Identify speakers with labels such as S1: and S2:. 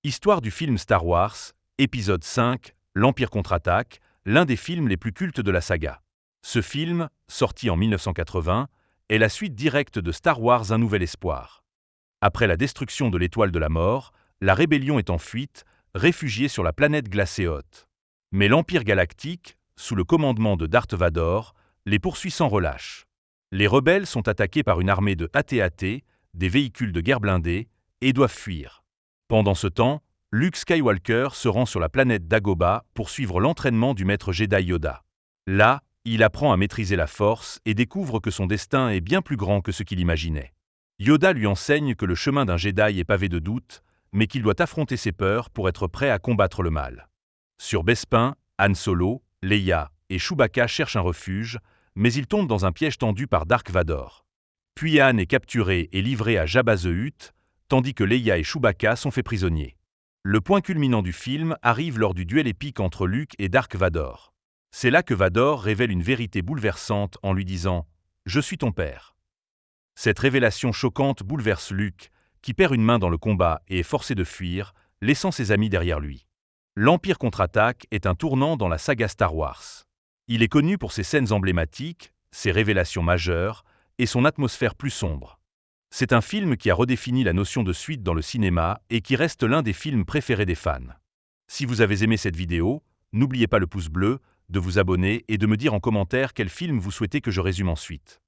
S1: Histoire du film Star Wars, épisode 5, l'Empire contre-attaque, l'un des films les plus cultes de la saga. Ce film, sorti en 1980, est la suite directe de Star Wars Un Nouvel Espoir. Après la destruction de l'Étoile de la Mort, la rébellion est en fuite, réfugiée sur la planète glacée Hoth. Mais l'Empire galactique, sous le commandement de Darth Vador, les poursuit sans relâche. Les rebelles sont attaqués par une armée de AT-AT, des véhicules de guerre blindés, et doivent fuir. Pendant ce temps, Luke Skywalker se rend sur la planète Dagobah pour suivre l'entraînement du maître Jedi Yoda. Là, il apprend à maîtriser la Force et découvre que son destin est bien plus grand que ce qu'il imaginait. Yoda lui enseigne que le chemin d'un Jedi est pavé de doutes, mais qu'il doit affronter ses peurs pour être prêt à combattre le mal. Sur Bespin, Han Solo, Leia et Chewbacca cherchent un refuge, mais ils tombent dans un piège tendu par Dark Vador. Puis Han est capturé et livré à Jabba the Hutt, tandis que Leia et Chewbacca sont faits prisonniers. Le point culminant du film arrive lors du duel épique entre Luke et Dark Vador. C'est là que Vador révèle une vérité bouleversante en lui disant « Je suis ton père ». Cette révélation choquante bouleverse Luke, qui perd une main dans le combat et est forcé de fuir, laissant ses amis derrière lui. L'Empire contre-attaque est un tournant dans la saga Star Wars. Il est connu pour ses scènes emblématiques, ses révélations majeures et son atmosphère plus sombre. C'est un film qui a redéfini la notion de suite dans le cinéma et qui reste l'un des films préférés des fans. Si vous avez aimé cette vidéo, n'oubliez pas le pouce bleu, de vous abonner et de me dire en commentaire quel film vous souhaitez que je résume ensuite.